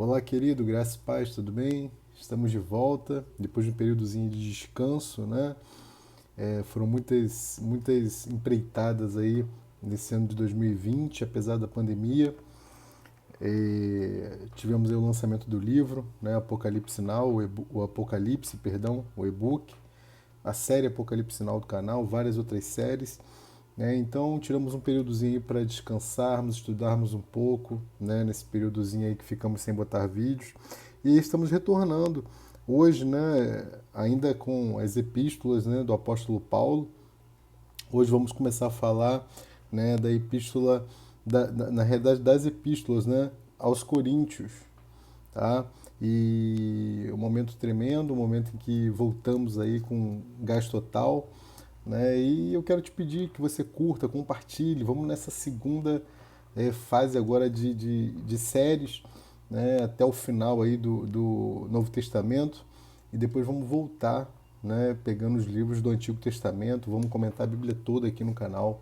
Olá, querido, graça e paz, tudo bem? Estamos de volta, depois de um períodozinho de descanso, né? Foram muitas empreitadas aí nesse ano de 2020, apesar da pandemia. Tivemos aí o lançamento do livro, né? Apocalipse Now, o Apocalipse, perdão, o e-book, a série Apocalipse Now do canal, várias outras séries. Né? Então tiramos um períodozinho para descansarmos, estudarmos um pouco, né? Nesse períodozinho aí que ficamos sem botar vídeos. E estamos retornando hoje, né? Ainda com as epístolas, né? Do apóstolo Paulo. Hoje vamos começar a falar, né? Da epístola, na realidade das epístolas, né? Aos Coríntios, tá? E um momento tremendo, um momento em que voltamos aí com gás total, né? E eu quero te pedir que você curta, compartilhe. Vamos nessa segunda fase agora de séries, né? Até o final aí do Novo Testamento. E depois vamos voltar, né? Pegando os livros do Antigo Testamento. Vamos comentar a Bíblia toda aqui no canal.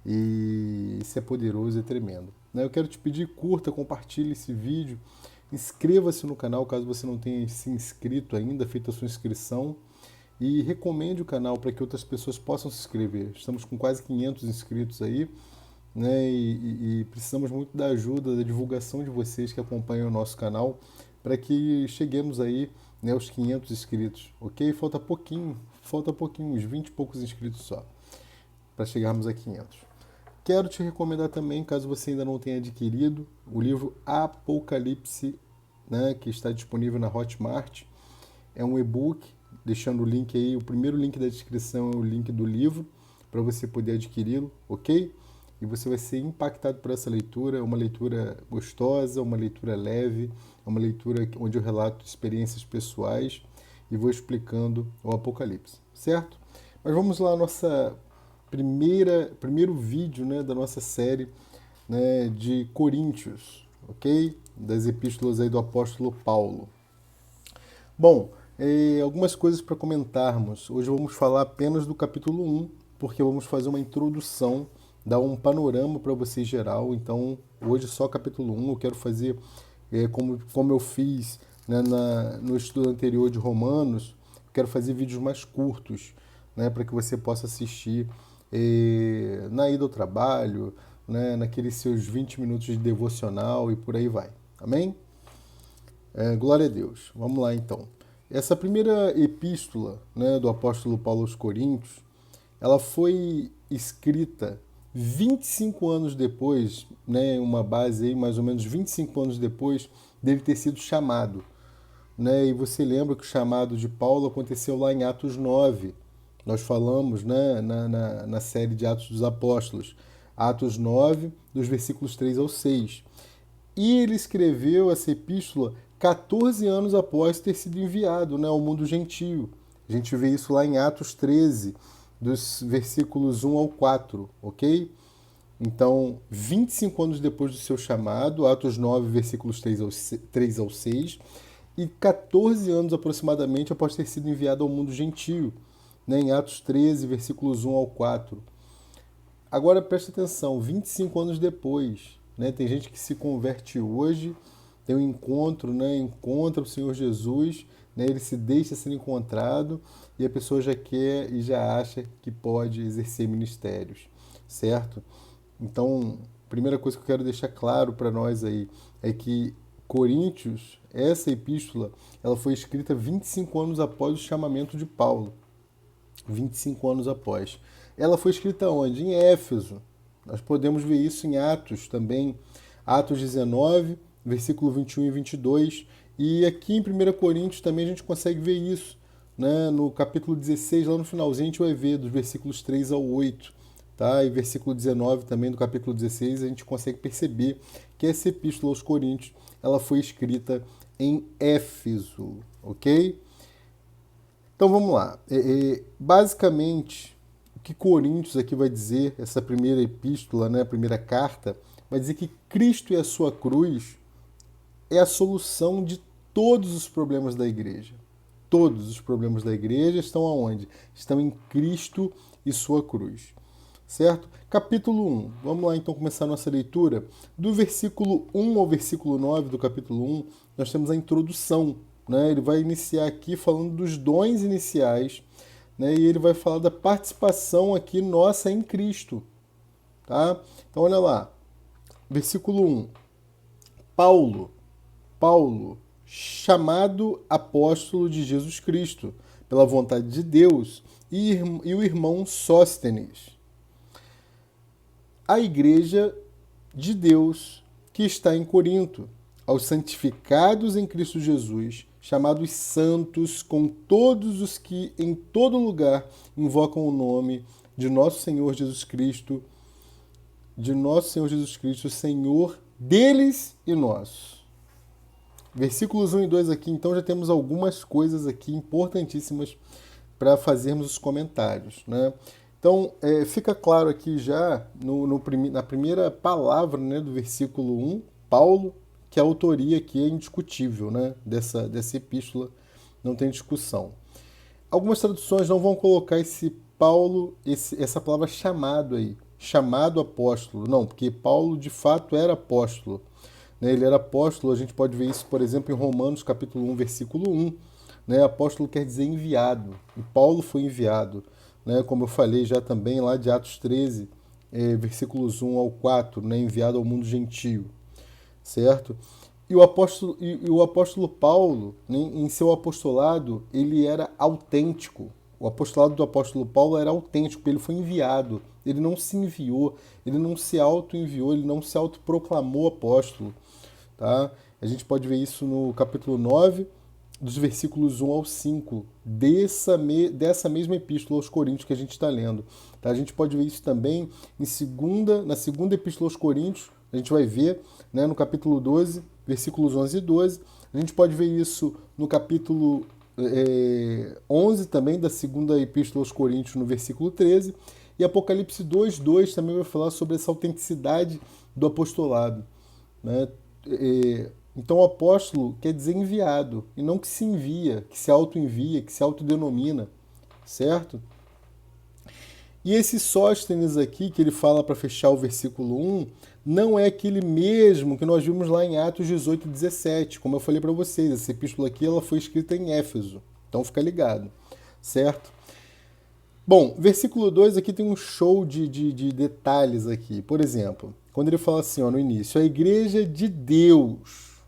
E isso é poderoso e tremendo. Né? Eu quero te pedir, curta, compartilhe esse vídeo. Inscreva-se no canal caso você não tenha se inscrito ainda, feito a sua inscrição. E recomende o canal para que outras pessoas possam se inscrever. Estamos com quase 500 inscritos aí, né? E precisamos muito da ajuda, da divulgação de vocês que acompanham o nosso canal para que cheguemos aí, né, aos 500 inscritos, ok? Falta pouquinho, uns 20 e poucos inscritos só, para chegarmos a 500. Quero te recomendar também, caso você ainda não tenha adquirido, o livro Apocalipse, né, que está disponível na Hotmart. É um e-book, deixando o link aí, o primeiro link da descrição é o link do livro, para você poder adquiri-lo, ok? E você vai ser impactado por essa leitura, é uma leitura gostosa, uma leitura leve, é uma leitura onde eu relato experiências pessoais e vou explicando o Apocalipse, certo? Mas vamos lá, nossa primeiro vídeo, né, da nossa série, né, de Coríntios, ok? Das epístolas aí do apóstolo Paulo. Bom, algumas coisas para comentarmos. Hoje vamos falar apenas do capítulo 1, porque vamos fazer uma introdução, dar um panorama para vocês geral. Então, hoje só capítulo 1. Eu quero fazer como eu fiz, né, no estudo anterior de Romanos. Quero fazer vídeos mais curtos, né, para que você possa assistir na ida ao trabalho, né, naqueles seus 20 minutos de devocional e por aí vai. Amém? Glória a Deus. Vamos lá então. Essa primeira epístola, né, do apóstolo Paulo aos Coríntios, ela foi escrita 25 anos depois, né, uma base aí, mais ou menos 25 anos depois dele ter sido chamado. Né, e você lembra que o chamado de Paulo aconteceu lá em Atos 9. Nós falamos, né, na série de Atos dos Apóstolos. Atos 9, dos versículos 3 ao 6. E ele escreveu essa epístola 14 anos após ter sido enviado, né, ao mundo gentio. A gente vê isso lá em Atos 13, dos versículos 1 ao 4, ok? Então, 25 anos depois do seu chamado, Atos 9, versículos 3 ao 6, e 14 anos aproximadamente após ter sido enviado ao mundo gentio, né, em Atos 13, versículos 1 ao 4. Agora presta atenção, 25 anos depois, né, tem gente que se converte hoje, tem um encontro, né, encontra o Senhor Jesus, né, ele se deixa ser encontrado e a pessoa já quer e já acha que pode exercer ministérios, certo? Então, a primeira coisa que eu quero deixar claro para nós aí é que Coríntios, essa epístola, ela foi escrita 25 anos após o chamamento de Paulo. 25 anos após. Ela foi escrita onde? Em Éfeso. Nós podemos ver isso em Atos também. Atos 19, versículo 21 e 22. E aqui em 1 Coríntios também a gente consegue ver isso. Né? No capítulo 16, lá no finalzinho, a gente vai ver dos versículos 3 ao 8. Tá? E versículo 19 também do capítulo 16, a gente consegue perceber que essa epístola aos Coríntios ela foi escrita em Éfeso. Ok? Então vamos lá. Basicamente, o que Coríntios aqui vai dizer, essa primeira epístola, né, a primeira carta, vai dizer que Cristo e a sua cruz é a solução de todos os problemas da igreja. Todos os problemas da igreja estão aonde? Estão em Cristo e sua cruz. certo? Capítulo 1. Vamos lá então começar a nossa leitura. Do versículo 1 ao versículo 9 do capítulo 1, nós temos a introdução, né? Ele vai iniciar aqui falando dos dons iniciais, né? E ele vai falar da participação aqui nossa em Cristo, tá? Então olha lá. Versículo 1. Paulo, chamado apóstolo de Jesus Cristo, pela vontade de Deus, e o irmão Sóstenes, a igreja de Deus que está em Corinto, aos santificados em Cristo Jesus, chamados santos, com todos os que em todo lugar invocam o nome de nosso Senhor Jesus Cristo, Senhor deles e nosso. Versículos 1 e 2 aqui, então já temos algumas coisas aqui importantíssimas para fazermos os comentários, né? Então, fica claro aqui já na primeira palavra, né, do versículo 1, Paulo, que a autoria aqui é indiscutível, né, dessa epístola, não tem discussão. Algumas traduções não vão colocar esse Paulo, essa palavra chamado aí, chamado apóstolo, não, porque Paulo de fato era apóstolo, né? Ele era apóstolo, a gente pode ver isso, por exemplo, em Romanos capítulo 1, versículo 1, né? Apóstolo quer dizer enviado, e Paulo foi enviado, né? Como eu falei já também lá de Atos 13, versículos 1 ao 4, né? Enviado ao mundo gentio, certo? E o apóstolo Paulo, né, em seu apostolado, ele era autêntico. O apostolado do apóstolo Paulo era autêntico, ele foi enviado. Ele não se enviou, ele não se auto-enviou, ele não se autoproclamou apóstolo. Tá? A gente pode ver isso no capítulo 9, dos versículos 1 ao 5, dessa mesma epístola aos Coríntios que a gente está lendo. Tá? A gente pode ver isso também na segunda epístola aos Coríntios, a gente vai ver, né, no capítulo 12, versículos 11 e 12. A gente pode ver isso no capítulo 11 também, da segunda epístola aos Coríntios, no versículo 13. E Apocalipse 2:2 também vai falar sobre essa autenticidade do apostolado, né? Então, o apóstolo quer dizer enviado, e não que se envia, que se auto-envia, que se autodenomina, certo? E esse Sóstenes aqui, que ele fala para fechar o versículo 1, não é aquele mesmo que nós vimos lá em Atos 18:17. Como eu falei para vocês, essa epístola aqui ela foi escrita em Éfeso, então fica ligado, certo? Bom, versículo 2 aqui tem um show de detalhes aqui. Por exemplo, quando ele fala assim, ó, no início, a igreja de Deus,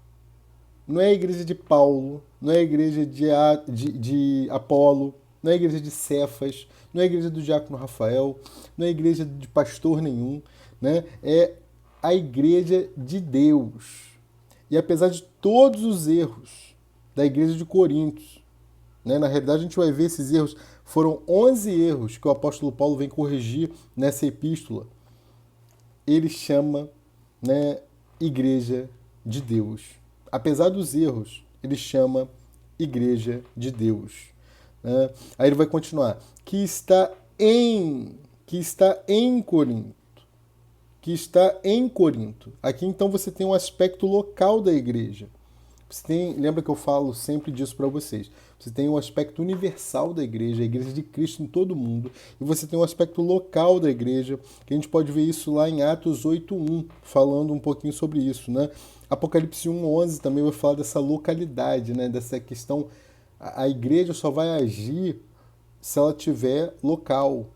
não é a igreja de Paulo, não é a igreja de Apolo, não é a igreja de Cefas, não é a igreja do diácono Rafael, não é a igreja de pastor nenhum, né? É a igreja de Deus. E apesar de todos os erros da igreja de Corinto, né, na realidade a gente vai ver esses erros, foram 11 erros que o apóstolo Paulo vem corrigir nessa epístola. Ele chama, né, igreja de Deus. Apesar dos erros, ele chama igreja de Deus. Né? Aí ele vai continuar. Que está em Corinto. Que está em Corinto. Aqui então você tem um aspecto local da igreja. Lembra que eu falo sempre disso para vocês. Você tem o aspecto universal da igreja, a igreja de Cristo em todo o mundo. E você tem o aspecto local da igreja, que a gente pode ver isso lá em Atos 8:1, falando um pouquinho sobre isso, né? Apocalipse 1:11 também vai falar dessa localidade, né? Dessa questão. A igreja só vai agir se ela tiver local.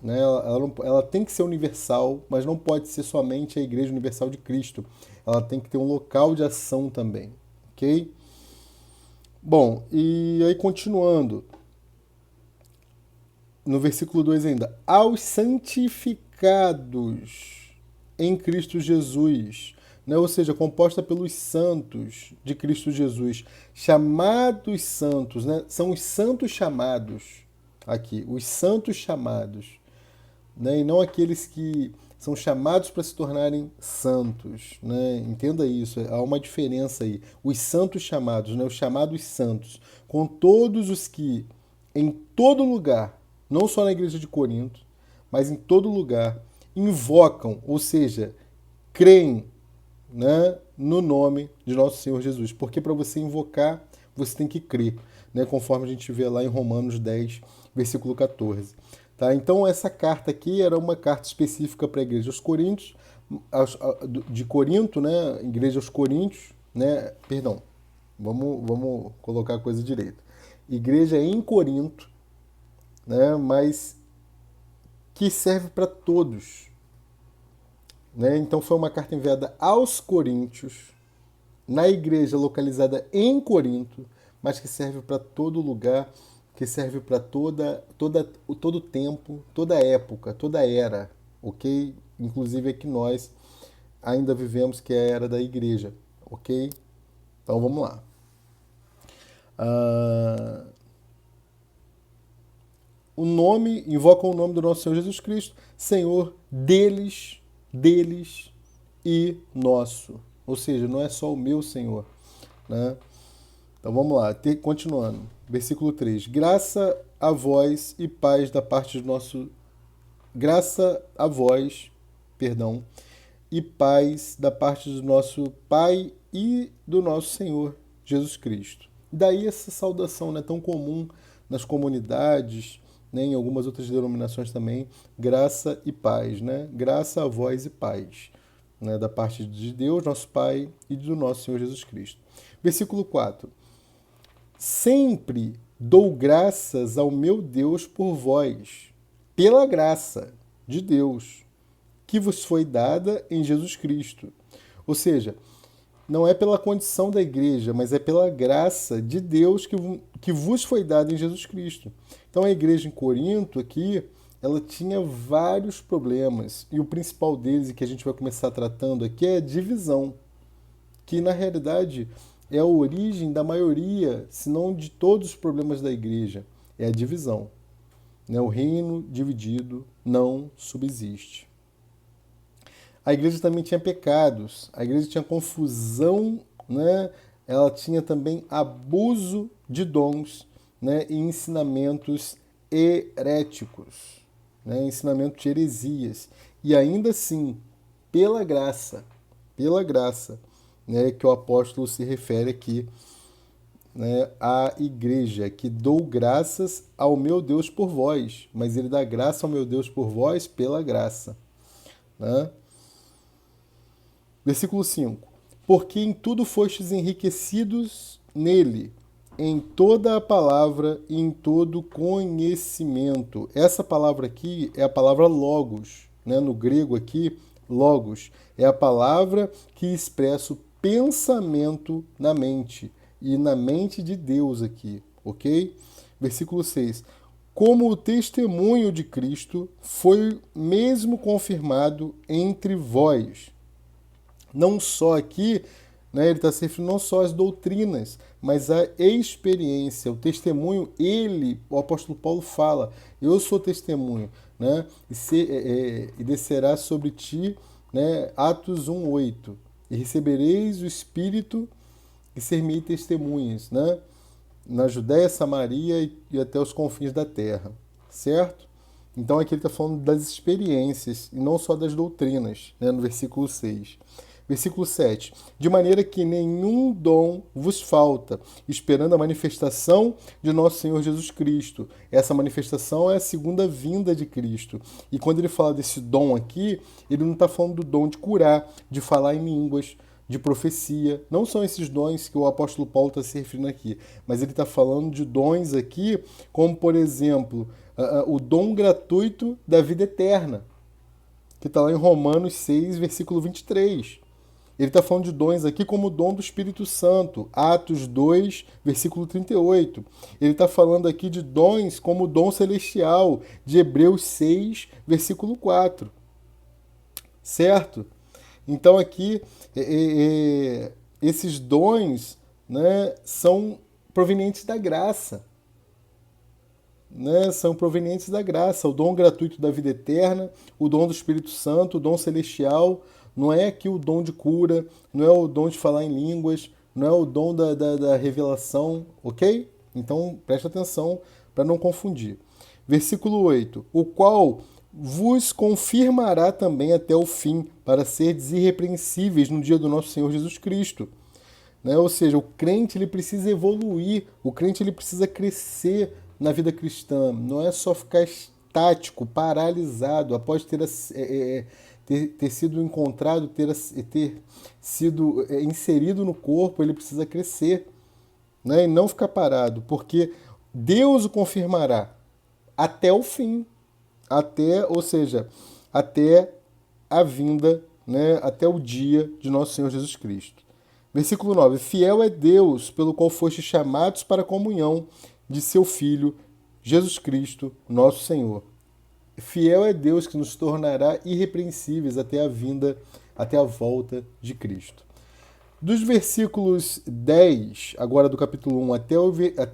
Né? Ela tem que ser universal, mas não pode ser somente a Igreja Universal de Cristo. Ela tem que ter um local de ação também, ok? Bom, e aí continuando, no versículo 2 ainda, aos santificados em Cristo Jesus, né? Ou seja, composta pelos santos de Cristo Jesus, chamados santos, né? São os santos chamados aqui, os santos chamados, né? E não aqueles que são chamados para se tornarem santos, né? Entenda isso, há uma diferença aí. Os santos chamados, né? Os chamados santos, com todos os que, em todo lugar, não só na igreja de Corinto, mas em todo lugar, invocam, ou seja, creem, né, no nome de nosso Senhor Jesus. Porque para você invocar, você tem que crer, né? Conforme a gente vê lá em Romanos 10, versículo 14. Tá? Então, essa carta aqui era uma carta específica para a igreja aos Coríntios, de Corinto, né? Igreja aos Coríntios, né? Perdão, vamos colocar a coisa direita. Igreja em Corinto, né? Mas que serve para todos. Né? Então, foi uma carta enviada aos Coríntios, na igreja localizada em Corinto, mas que serve para todo lugar, que serve para todo tempo, toda época, toda era, ok? Inclusive é que nós ainda vivemos, que é a era da igreja, ok? Então vamos lá. O nome, invoca o nome do nosso Senhor Jesus Cristo, Senhor deles e nosso. Ou seja, não é só o meu Senhor, né? Então vamos lá, continuando. Versículo 3. Graça a vós e paz da parte do nosso... Graça a vós, perdão, e paz da parte do nosso Pai e do nosso Senhor Jesus Cristo. Daí essa saudação, né, tão comum nas comunidades, né, em algumas outras denominações também, graça e paz, né? Graça a vós e paz, né, da parte de Deus, nosso Pai, e do nosso Senhor Jesus Cristo. Versículo 4. Sempre dou graças ao meu Deus por vós, pela graça de Deus, que vos foi dada em Jesus Cristo. Ou seja, não é pela condição da igreja, mas é pela graça de Deus que vos foi dada em Jesus Cristo. Então a igreja em Corinto aqui, ela tinha vários problemas, e o principal deles, e que a gente vai começar tratando aqui, é a divisão, que na realidade é a origem da maioria, se não de todos os problemas da igreja, é a divisão. O reino dividido não subsiste. A igreja também tinha pecados, a igreja tinha confusão, né? Ela tinha também abuso de dons, né? E ensinamentos heréticos, né? Ensinamento de heresias. E ainda assim, pela graça, né, que o apóstolo se refere aqui, né, à igreja, que dou graças ao meu Deus por vós, mas ele dá graça ao meu Deus por vós pela graça. Né? Versículo 5. Porque em tudo fostes enriquecidos nele, em toda a palavra e em todo conhecimento. Essa palavra aqui é a palavra logos, né? No grego aqui, logos é a palavra que expressa o pensamento na mente, e na mente de Deus aqui, ok? Versículo 6. Como o testemunho de Cristo foi mesmo confirmado entre vós. Não só aqui, né, ele está se referindo não só às doutrinas, mas à experiência, o testemunho, o apóstolo Paulo fala, eu sou testemunho, né, e descerá sobre ti, né, Atos 1:8, e recebereis o Espírito e ser-me testemunhas, né, na Judéia, Samaria e até os confins da terra, certo? Então aqui ele está falando das experiências e não só das doutrinas, né, no versículo 6. Versículo 7. De maneira que nenhum dom vos falta, esperando a manifestação de nosso Senhor Jesus Cristo. Essa manifestação é a segunda vinda de Cristo. E quando ele fala desse dom aqui, ele não está falando do dom de curar, de falar em línguas, de profecia. Não são esses dons que o apóstolo Paulo está se referindo aqui, mas ele está falando de dons aqui, como, por exemplo, o dom gratuito da vida eterna, que está lá em Romanos 6, versículo 23. Ele está falando de dons aqui como o dom do Espírito Santo, Atos 2, versículo 38. Ele está falando aqui de dons como o dom celestial, de Hebreus 6, versículo 4. Certo? Então aqui, esses dons, né, são provenientes da graça. Né, são provenientes da graça, o dom gratuito da vida eterna, o dom do Espírito Santo, o dom celestial. Não é aqui o dom de cura, não é o dom de falar em línguas, não é o dom da revelação, ok? Então preste atenção para não confundir. Versículo 8. O qual vos confirmará também até o fim, para seres irrepreensíveis no dia do nosso Senhor Jesus Cristo. Né? Ou seja, o crente ele precisa evoluir, o crente ele precisa crescer na vida cristã. Não é só ficar estático, paralisado, após ter sido encontrado, ter sido inserido no corpo, ele precisa crescer, né? E não ficar parado, porque Deus o confirmará até o fim, ou seja, até a vinda, né? Até o dia de nosso Senhor Jesus Cristo. Versículo 9: Fiel é Deus, pelo qual fostes chamados para a comunhão de seu Filho, Jesus Cristo, nosso Senhor. Fiel é Deus que nos tornará irrepreensíveis até a vinda, até a volta de Cristo. Dos versículos 10, agora do capítulo 1, até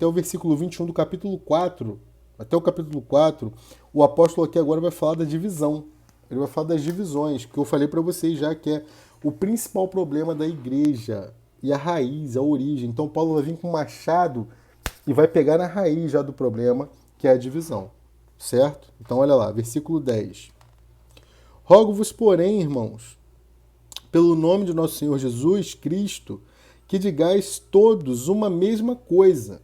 o versículo 21 do capítulo 4, até o capítulo 4, o apóstolo aqui agora vai falar da divisão. Ele vai falar das divisões, que eu falei para vocês já, que é o principal problema da igreja e a raiz, a origem. Então Paulo vai vir com um machado e vai pegar na raiz já do problema, que é a divisão. Certo? Então olha lá, versículo 10. Rogo-vos, porém, irmãos, pelo nome de nosso Senhor Jesus Cristo, que digais todos uma mesma coisa,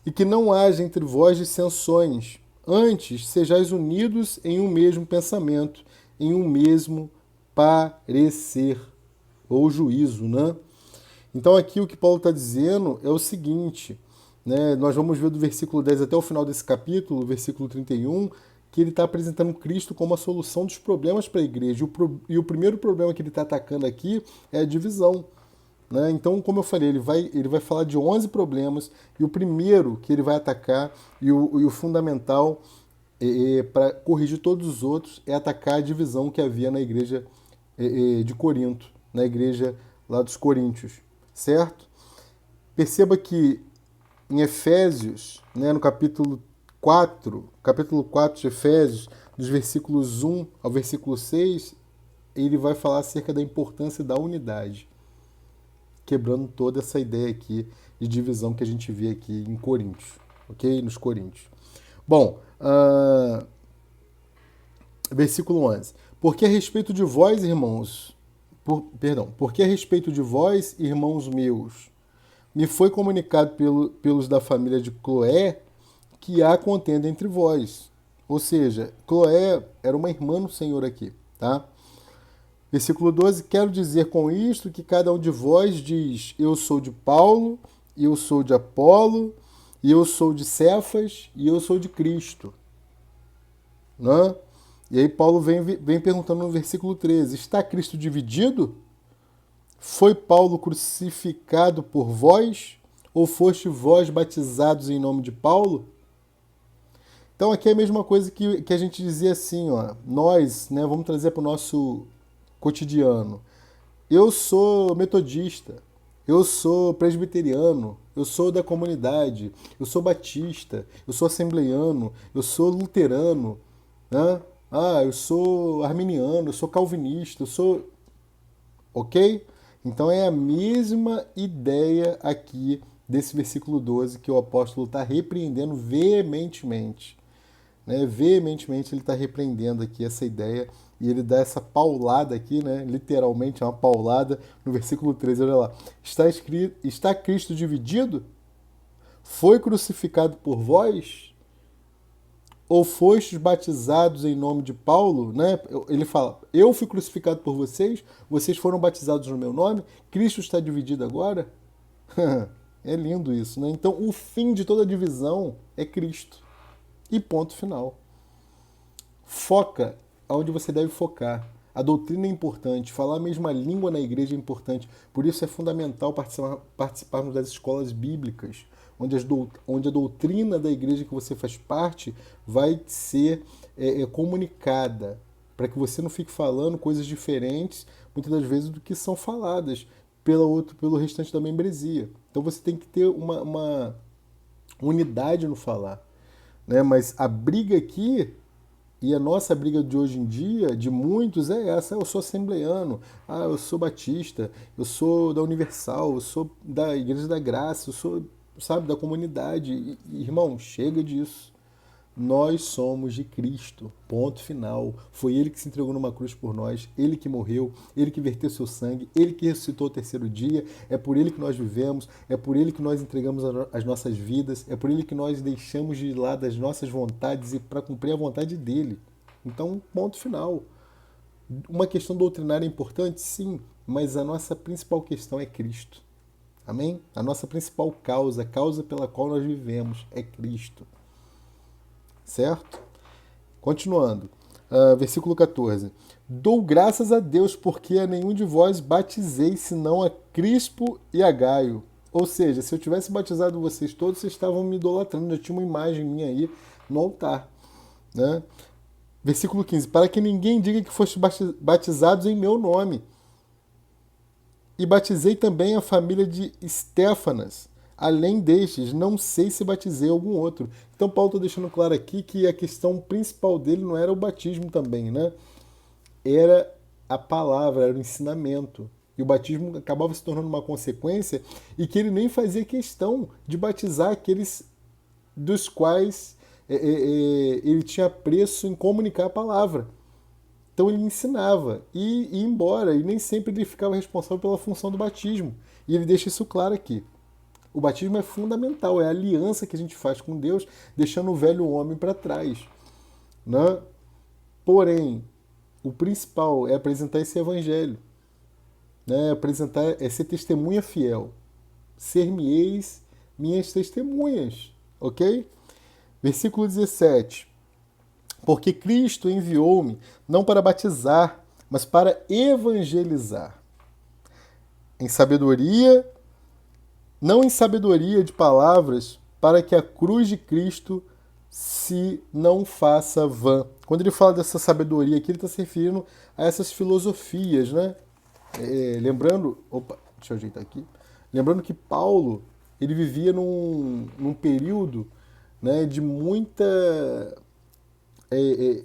e que não haja entre vós dissensões. Antes, sejais unidos em um mesmo pensamento, em um mesmo parecer, ou juízo, né? Então aqui o que Paulo está dizendo é o seguinte, né? Nós vamos ver do versículo 10 até o final desse capítulo, versículo 31, que ele está apresentando Cristo como a solução dos problemas para a igreja. E o primeiro problema que ele está atacando aqui é a divisão. Né? Então, como eu falei, ele vai falar de 11 problemas, e o primeiro que ele vai atacar, e o fundamental para corrigir todos os outros, é atacar a divisão que havia na igreja de Corinto, na igreja lá dos Coríntios, certo? Perceba que em Efésios, né, no capítulo 4 de Efésios, dos versículos 1 ao versículo 6, ele vai falar acerca da importância da unidade, quebrando toda essa ideia aqui de divisão que a gente vê aqui em Coríntios, ok? Nos Coríntios. Bom, versículo 11. Porque a respeito de vós, irmãos, porque a respeito de vós, irmãos meus, me foi comunicado pelos da família de Cloé que há contenda entre vós. Ou seja, Cloé era uma irmã no Senhor aqui, tá? Versículo 12, quero dizer com isto que cada um de vós diz, eu sou de Paulo, e eu sou de Apolo, e eu sou de Cefas, e eu sou de Cristo. Né? E aí Paulo vem perguntando no versículo 13, está Cristo dividido? Foi Paulo crucificado por vós? Ou foste vós batizados em nome de Paulo? Então aqui é a mesma coisa que a gente dizia assim, ó, nós, né, vamos trazer para o nosso cotidiano. Eu sou metodista, eu sou presbiteriano, eu sou da comunidade, eu sou batista, eu sou assembleiano, eu sou luterano, né? Eu sou arminiano, eu sou calvinista, eu sou... Ok? Então é a mesma ideia aqui desse versículo 12 que o apóstolo está repreendendo veementemente. Né? Veementemente ele está repreendendo aqui essa ideia e ele dá essa paulada aqui, né? Literalmente uma paulada no versículo 13. Olha lá. Está Cristo dividido? Foi crucificado por vós? Ou fostes batizados em nome de Paulo? Né? Ele fala, eu fui crucificado por vocês, vocês foram batizados no meu nome, Cristo está dividido agora? É lindo isso, né? Então o fim de toda divisão é Cristo. E ponto final. Foca onde você deve focar. A doutrina é importante, falar a mesma língua na igreja é importante. Por isso é fundamental participarmos das escolas bíblicas, onde a doutrina da igreja que você faz parte vai ser comunicada, para que você não fique falando coisas diferentes, muitas das vezes, do que são faladas pelo restante da membresia. Então você tem que ter uma unidade no falar. Né? Mas a briga aqui, e a nossa briga de hoje em dia, de muitos, é essa. Eu sou assembleiano, eu sou batista, eu sou da Universal, eu sou da Igreja da Graça, eu sou, sabe, da comunidade. Irmão, chega disso. Nós somos de Cristo, ponto final. Foi Ele que se entregou numa cruz por nós, Ele que morreu, Ele que verteu seu sangue, Ele que ressuscitou ao terceiro dia, é por Ele que nós vivemos, é por Ele que nós entregamos as nossas vidas, é por Ele que nós deixamos de lado as nossas vontades e para cumprir a vontade dEle. Então, ponto final. Uma questão doutrinária é importante? Sim, mas a nossa principal questão é Cristo. Amém? A nossa principal causa, a causa pela qual nós vivemos, é Cristo. Certo? Continuando. Versículo 14. Dou graças a Deus, porque a nenhum de vós batizei, senão a Crispo e a Gaio. Ou seja, se eu tivesse batizado vocês todos, vocês estavam me idolatrando. Já tinha uma imagem minha aí no altar. Né? Versículo 15. Para que ninguém diga que foste batizados em meu nome. E batizei também a família de Estéfanas. Além destes, não sei se batizei algum outro. Então Paulo está deixando claro aqui que a questão principal dele não era o batismo também, né? Era a palavra, era o ensinamento. E o batismo acabava se tornando uma consequência e que ele nem fazia questão de batizar aqueles dos quais ele tinha preço em comunicar a palavra. Então ele ensinava e ia embora, e nem sempre ele ficava responsável pela função do batismo. E ele deixa isso claro aqui. O batismo é fundamental, é a aliança que a gente faz com Deus, deixando o velho homem para trás. Né? Porém, o principal é apresentar esse evangelho. Né? É ser testemunha fiel. Ser-me-eis minhas testemunhas. Ok? Versículo 17. Porque Cristo enviou-me não para batizar, mas para evangelizar. Em sabedoria, não em sabedoria de palavras, para que a cruz de Cristo se não faça vã. Quando ele fala dessa sabedoria aqui, ele está se referindo a essas filosofias, né? Lembrando, deixa eu ajeitar aqui. Lembrando que Paulo, ele vivia num período, né, de muita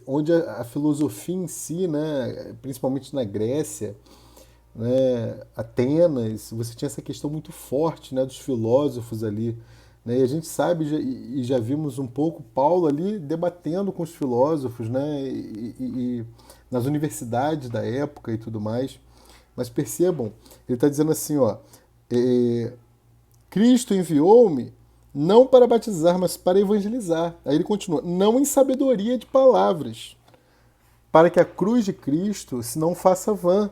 onde a filosofia em si, né, principalmente na Grécia, né, Atenas, você tinha essa questão muito forte, né, dos filósofos ali. Né, e a gente sabe e já vimos um pouco Paulo ali debatendo com os filósofos, né, e nas universidades da época e tudo mais. Mas percebam, ele está dizendo assim, ó, Cristo enviou-me não para batizar, mas para evangelizar. Aí ele continua, não em sabedoria de palavras, para que a cruz de Cristo se não faça vã.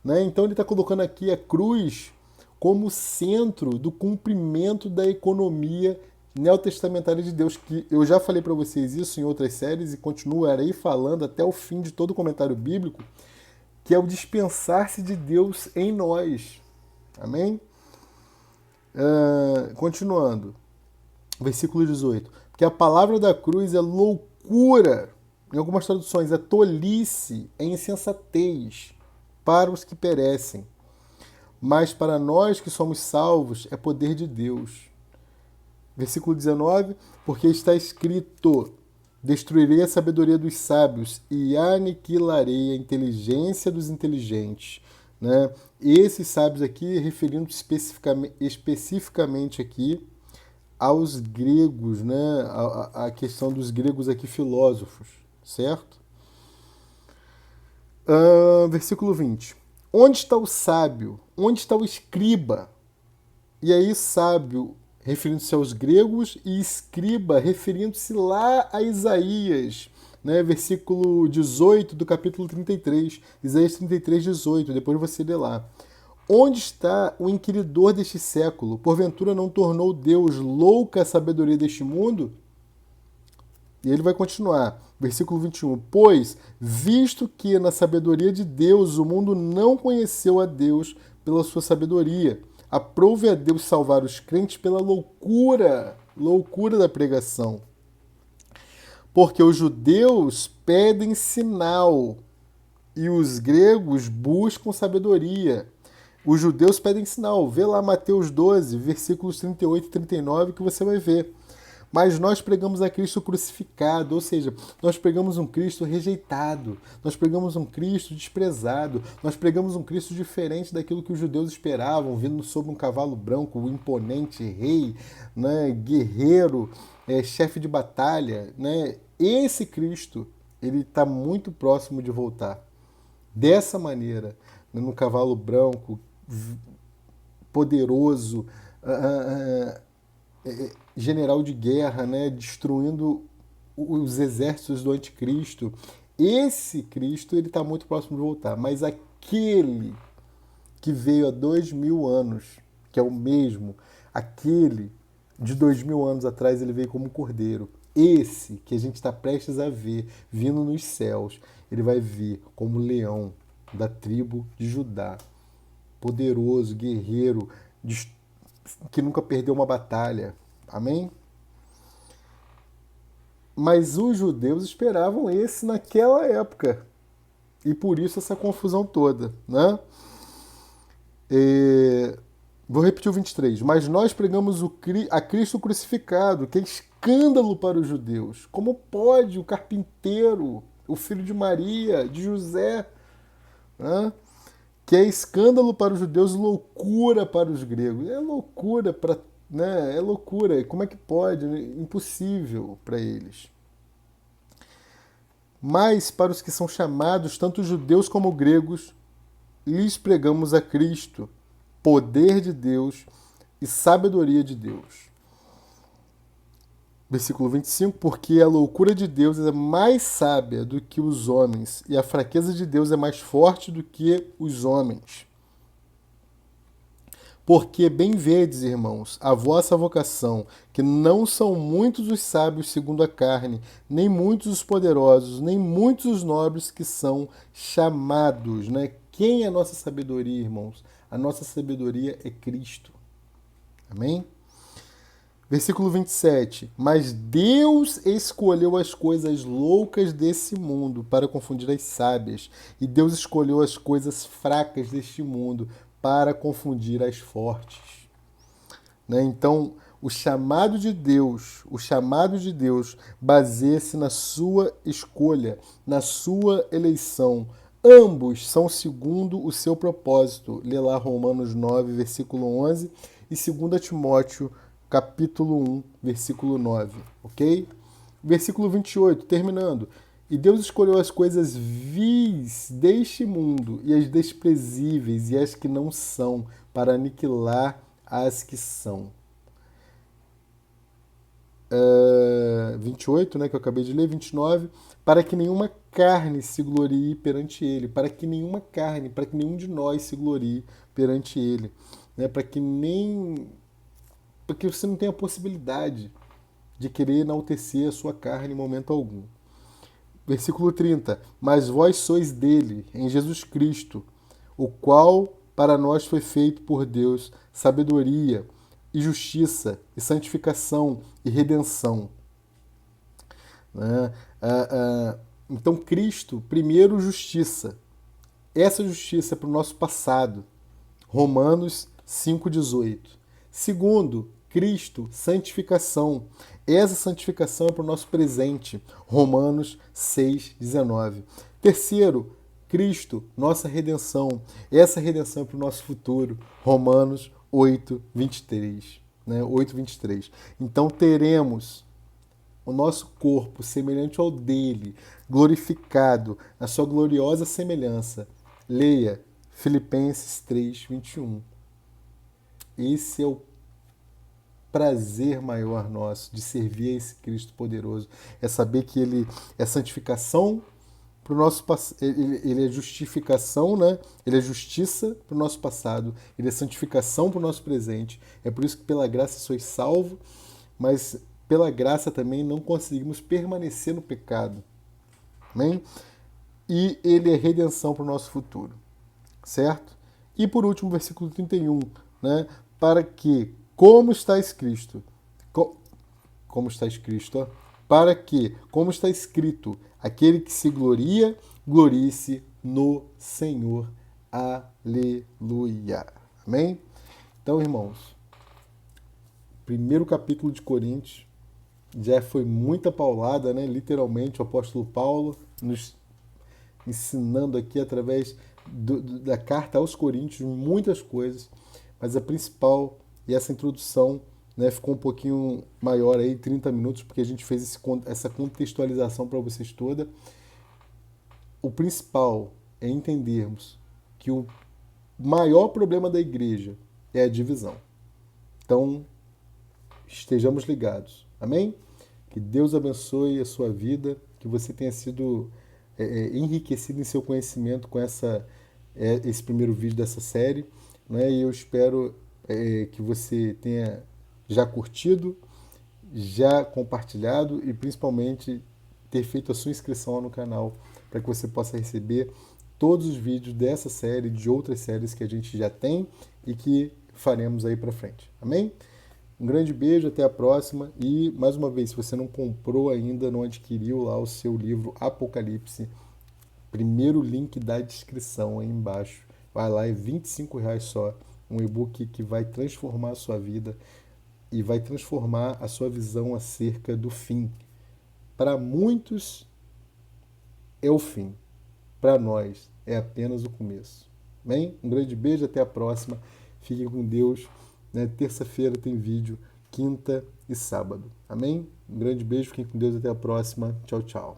Né? Então ele está colocando aqui a cruz como centro do cumprimento da economia neotestamentária de Deus, que eu já falei para vocês isso em outras séries e continuarei falando até o fim de todo o comentário bíblico, que é o dispensar-se de Deus em nós. Amém? Continuando. Versículo 18. Porque a palavra da cruz é loucura, em algumas traduções é tolice, é insensatez para os que perecem. Mas para nós que somos salvos é poder de Deus. Versículo 19. Porque está escrito, destruirei a sabedoria dos sábios e aniquilarei a inteligência dos inteligentes. Né? Esses sábios aqui, referindo especificamente aqui aos gregos, né? A questão dos gregos aqui filósofos, certo? Versículo 20. Onde está o sábio? Onde está o escriba? E aí sábio referindo-se aos gregos e escriba referindo-se lá a Isaías, né? Versículo 18 do capítulo 33, Isaías 33, 18, depois você lê lá. Onde está o inquiridor deste século? Porventura não tornou Deus louca a sabedoria deste mundo? E ele vai continuar. Versículo 21. Pois, visto que na sabedoria de Deus o mundo não conheceu a Deus pela sua sabedoria, aprove a Deus salvar os crentes pela loucura da pregação. Porque os judeus pedem sinal e os gregos buscam sabedoria. Os judeus pedem sinal. Vê lá Mateus 12, versículos 38 e 39, que você vai ver. Mas nós pregamos a Cristo crucificado, ou seja, nós pregamos um Cristo rejeitado, nós pregamos um Cristo desprezado, nós pregamos um Cristo diferente daquilo que os judeus esperavam, vindo sobre um cavalo branco, um imponente rei, né, guerreiro, chefe de batalha. Né? Esse Cristo, ele está muito próximo de voltar. Dessa maneira, né, no cavalo branco, poderoso, general de guerra, né, destruindo os exércitos do anticristo. Esse Cristo ele está muito próximo de voltar, mas aquele que veio há 2000 anos, que é o mesmo, aquele de 2000 anos atrás, ele veio como um cordeiro. Esse que a gente está prestes a ver, vindo nos céus, ele vai vir como leão da tribo de Judá, poderoso, guerreiro, que nunca perdeu uma batalha. Amém? Mas os judeus esperavam esse naquela época. E por isso essa confusão toda. Né? Vou repetir o 23. Mas nós pregamos a Cristo crucificado, que é escândalo para os judeus. Como pode o carpinteiro, o filho de Maria, de José, né? Que é escândalo para os judeus, loucura para os gregos. É loucura para, né? É loucura. Como é que pode? Impossível para eles. Mas para os que são chamados, tanto judeus como gregos, lhes pregamos a Cristo, poder de Deus e sabedoria de Deus. Versículo 25, porque a loucura de Deus é mais sábia do que os homens, e a fraqueza de Deus é mais forte do que os homens. Porque bem vedes, irmãos, a vossa vocação, que não são muitos os sábios segundo a carne, nem muitos os poderosos, nem muitos os nobres que são chamados. Né? Quem é a nossa sabedoria, irmãos? A nossa sabedoria é Cristo. Amém? Versículo 27. Mas Deus escolheu as coisas loucas desse mundo para confundir as sábias, e Deus escolheu as coisas fracas deste mundo para confundir as fortes. Né? Então, o chamado de Deus baseia-se na sua escolha, na sua eleição. Ambos são segundo o seu propósito. Lê lá Romanos 9, versículo 11 e 2 Timóteo, capítulo 1, versículo 9. Ok? Versículo 28, terminando. E Deus escolheu as coisas vis deste mundo e as desprezíveis e as que não são, para aniquilar as que são. 28, né, que eu acabei de ler, 29, para que nenhuma carne se glorie perante ele, para que nenhuma carne, para que nenhum de nós se glorie perante ele, né, porque você não tem a possibilidade de querer enaltecer a sua carne em momento algum. Versículo 30. Mas vós sois dele, em Jesus Cristo, o qual para nós foi feito por Deus sabedoria e justiça e santificação e redenção. Então, Cristo, primeiro, justiça. Essa justiça é para o nosso passado. Romanos 5,18. Segundo, Cristo, santificação. Essa santificação é para o nosso presente. Romanos 6,19. Terceiro, Cristo, nossa redenção. Essa redenção é para o nosso futuro. Romanos 8,23. Né? 8,23. Então teremos o nosso corpo semelhante ao dele, glorificado na sua gloriosa semelhança. Leia Filipenses 3,21. Esse é o prazer maior nosso de servir a esse Cristo poderoso. É saber que ele é santificação para o nosso passado, ele é justificação, né? Ele é justiça para o nosso passado, ele é santificação para o nosso presente. É por isso que pela graça sois salvo, mas pela graça também não conseguimos permanecer no pecado. Amém? E ele é redenção para o nosso futuro. Certo? E por último, versículo 31, né? Para que, como está escrito, para que, como está escrito, aquele que se gloria, glorie-se no Senhor. Aleluia. Amém? Então, irmãos, primeiro capítulo de Coríntios, Já foi muita paulada, né? Literalmente, o apóstolo Paulo nos ensinando aqui através da carta aos Coríntios muitas coisas, mas a principal, e essa introdução, né, ficou um pouquinho maior aí, 30 minutos, porque a gente fez essa contextualização para vocês toda. O principal é entendermos que o maior problema da igreja é a divisão. Então, estejamos ligados. Amém? Que Deus abençoe a sua vida, que você tenha sido enriquecido em seu conhecimento com esse primeiro vídeo dessa série. Né? E eu espero que você tenha já curtido, já compartilhado e principalmente ter feito a sua inscrição lá no canal para que você possa receber todos os vídeos dessa série, de outras séries que a gente já tem e que faremos aí para frente. Amém? Um grande beijo, até a próxima. E, mais uma vez, se você não comprou ainda, não adquiriu lá o seu livro Apocalipse, primeiro link da descrição aí embaixo. Vai lá, é R$ 25 só. Um e-book que vai transformar a sua vida e vai transformar a sua visão acerca do fim. Para muitos é o fim. Para nós é apenas o começo. Bem, um grande beijo, até a próxima. Fiquem com Deus. Né? Terça-feira tem vídeo, quinta e sábado. Amém? Um grande beijo, fiquem com Deus, até a próxima. Tchau, tchau.